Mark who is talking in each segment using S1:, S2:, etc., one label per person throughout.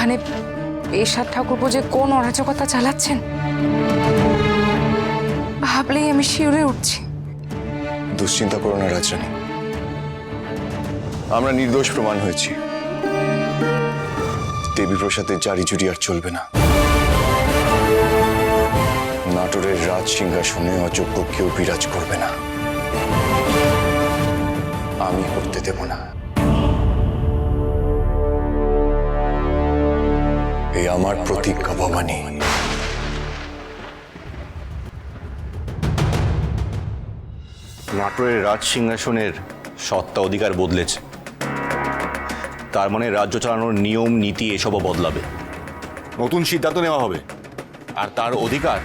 S1: ওখানে এরশাদ ঠাকুরপো যে কোন অরাজকতা চালাচ্ছেন ভাবলেই আমি শিউরে উঠছি।
S2: দুশ্চিন্তা করো না রাজরানী, আমরা নির্দোষ প্রমাণ হয়েছি। দেবীপ্রসাদের জারি জুরি আর চলবে না। নাটোরের রাজ সিংহাসনে অযোগ্য কেউ বিরাজ করবে না, আমি করতে দেব না। এই আমার প্রতিজ্ঞা ভবানী।
S3: নাটোরের রাজ সিংহাসনের সত্তা অধিকার বদলেছে, তার মানে রাজ্য চালানোর নিয়ম নীতি এসবও বদলাবে। নতুন সিদ্ধান্ত নেওয়া হবে, আর তার অধিকার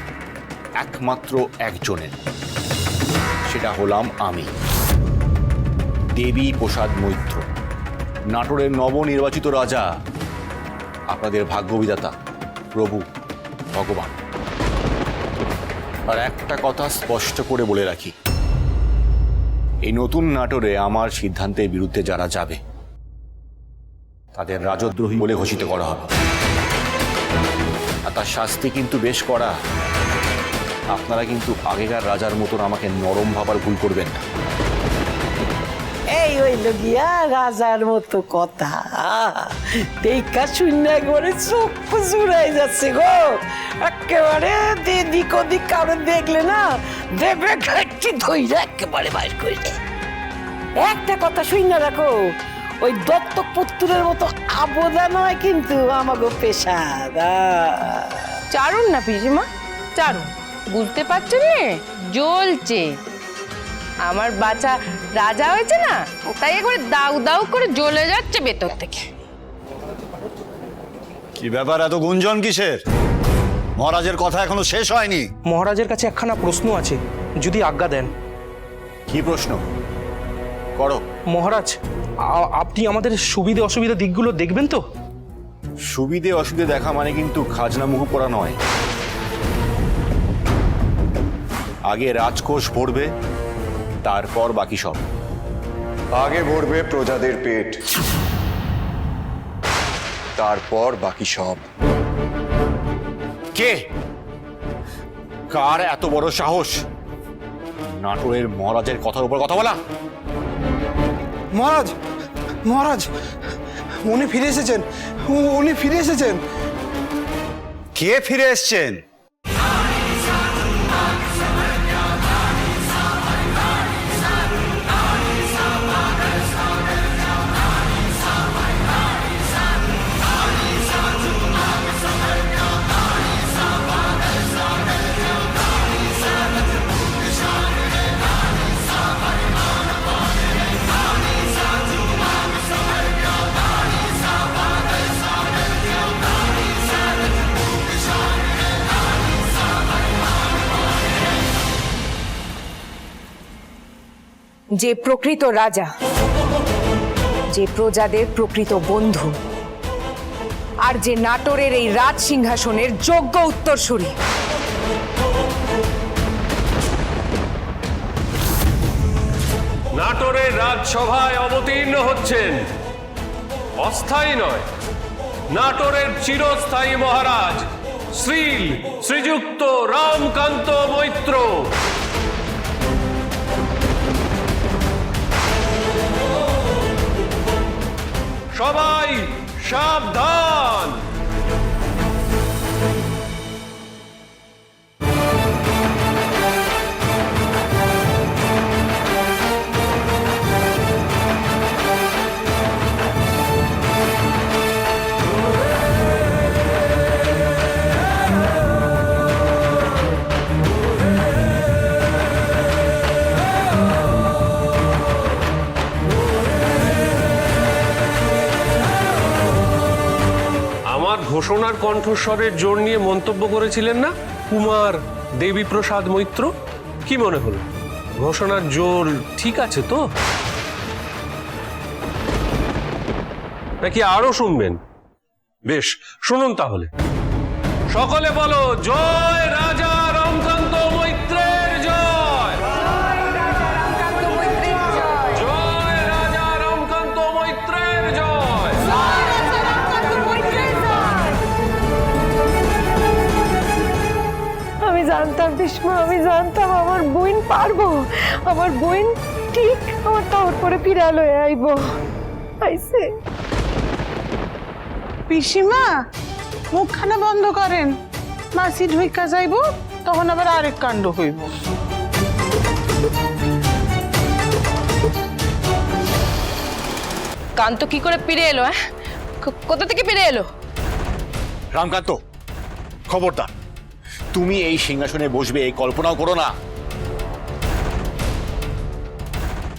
S3: একমাত্র একজনের, সেটা হলাম আমি, দেবী প্রসাদ মৈত্র, নাটোরের নবনির্বাচিত রাজা, আপনাদের ভাগ্যবিধাতা, প্রভু, ভগবান। আর একটা কথা স্পষ্ট করে বলে রাখি, এই নতুন নাটোরে আমার সিদ্ধান্তের বিরুদ্ধে যারা যাবে তাদের রাজদ্রোহী বলে ঘোষিত করা হবে, আর তার শাস্তি কিন্তু বেশ কড়া। আপনারা কিন্তু আগেকার রাজার মতন আমাকে নরম ভাবার ভুল করবেন না।
S4: এই হইল গিয়া রাজার মতো কথা, দেখা শূন্য একবারে চক্ষু জুড়াই যাচ্ছে গো। একেবারে দিক ওদিক কারো দেখলে না দেবে ঘাটটি ধইরা একেবারে বাইর করে। একটা কথা শুনে রাখো, ওই দত্তক পুত্রের মতো আবদা নয় কিন্তু আমাগো পেশা।
S5: চারুন না পিসিমা, চারুন, বুঝতে পারছেন না? জ্বলছে আমার বাচ্চা রাজা হয়েছে না, তাই একবারে দাউ দাউ করে জ্বলে যাচ্ছে ভেতর থেকে।
S6: কি ব্যাপার, এত গুঞ্জন কিসের? মহারাজের কথা এখনো শেষ হয়নি।
S7: মহারাজের কাছে একখানা প্রশ্ন আছে, যদি আজ্ঞা দেন।
S3: কি প্রশ্ন করো।
S7: মহারাজ, আপনি আমাদের সুবিধে অসুবিধা দিকগুলো দেখবেন তো?
S3: সুবিধে অসুবিধে দেখা মানে কিন্তু খাজনা মুখ করা নয়। আগে রাজকোষ ভরবে, তারপর বাকি সব।
S2: আগে ভরবে প্রজাদের পেট, তারপর বাকি সব।
S3: কে, কার এত বড় সাহস নাটোরের মহারাজের কথার উপর কথা বলা?
S8: মহারাজ, মহারাজ, উনি ফিরে এসেছেন, উনি ফিরে এসেছেন।
S6: কে ফিরে এসছেন?
S1: যে প্রকৃত রাজা, যে প্রজাদের প্রকৃত বন্ধু, আর যে নাটোরের এই রাজ সিংহাসনের যোগ্য উত্তরসূরি।
S9: নাটোরের রাজসভায় অবতীর্ণ হচ্ছেন অস্থায়ী নয়, নাটোরের চিরস্থায়ী মহারাজ শ্রীযুক্ত রামকান্ত মৈত্র। সবাই সাবধান। ঘোষণার কণ্ঠস্বরের জোর নিয়ে মন্তব্য করেছিলেন না কুমার দেবীপ্রসাদ মৈত্র? কি মনে হলো, ঘোষণার জোর ঠিক আছে তো, নাকি আরো শুনবেন? বেশ, শুনুন তাহলে। সকলে বলো, জয় রাজা রামকান্ত মৈত্রের জয়। জয় রাজা রামকান্ত মৈত্রের জয়।
S5: পিসমা, আমি জানতাম আমার বোন পারবো, আমার বোন ঠিক আমার তাওর পরে ফিরা লয়ে আইব। আইছে
S10: পিসিমা, মুখখানা বন্ধ করেন, মাসি ঢুইকা যাইব, তখন আবার আরেক কাণ্ড হইব।
S5: কান্ত কি করে ফিরে এলো? কোথা থেকে ফিরে এলো?
S3: রামকান্ত, খবরদার, তুমি এই সিংহাসনে বসবে এই কল্পনাও করো না।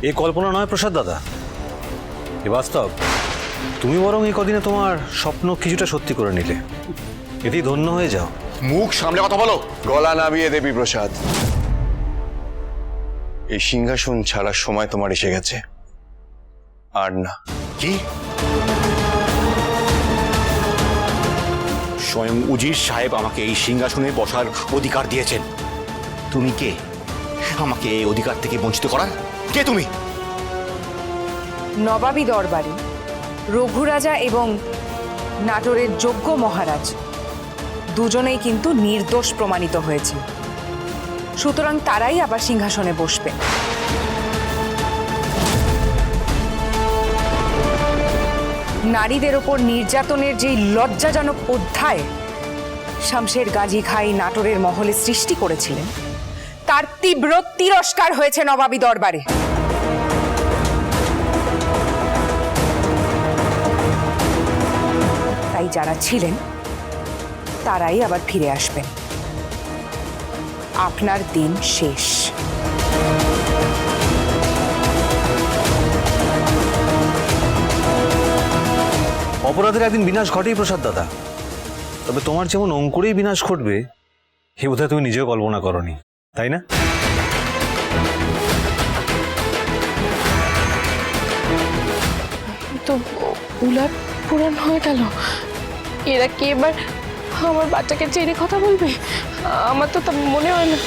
S6: এ কল্পনা নয় প্রসাদ দাদা, এ বাস্তব। তুমি বরং এই কদিনে তোমার স্বপ্ন কিছুটা সত্যি করে নিলে, এতেই ধন্য হয়ে যাও।
S3: মুখ সামলে কথা বলো।
S2: গলা নামিয়ে দেবী প্রসাদ, এই সিংহাসন ছাড়ার সময় তোমার এসে গেছে, আর না।
S3: কি? স্বয়ং উজির সাহেব আমাকে এই সিংহাসনে বসার অধিকার দিয়েছেন। তুমি কে আমাকে এই অধিকার থেকে বঞ্চিত করার? কে তুমি?
S1: নবাবী দরবারে রঘুরাজা এবং নাটোরের যোগ্য মহারাজ দুজনেই কিন্তু নির্দোষ প্রমাণিত হয়েছে, সুতরাং তারাই আবার সিংহাসনে বসবে। নারীদের ওপর নির্যাতনের যেই লজ্জাজনক অধ্যায় শামশের গাজী খাই নাটোরের মহলে সৃষ্টি করেছিলেন, তার তীব্র তিরস্কার হয়েছে নবাবী দরবারে। তাই যারা ছিলেন তারাই আবার ফিরে আসবেন। আপনার দিন শেষ।
S6: অপরাধের একদিন বিনাশ ঘটেই প্রসাদ দাদা, তবে তোমার যেমন অঙ্কুরেই বিনাশ ঘটবে এ বোধহয় তুমি নিজেও কল্পনা করনি, তাই না?
S5: তো উলাট পুরাণ হয়ে গেল। এরা কি এবার আমার বাচ্চাকে ছেড়ে কথা বলবে? আমার তো তা মনে হয় না।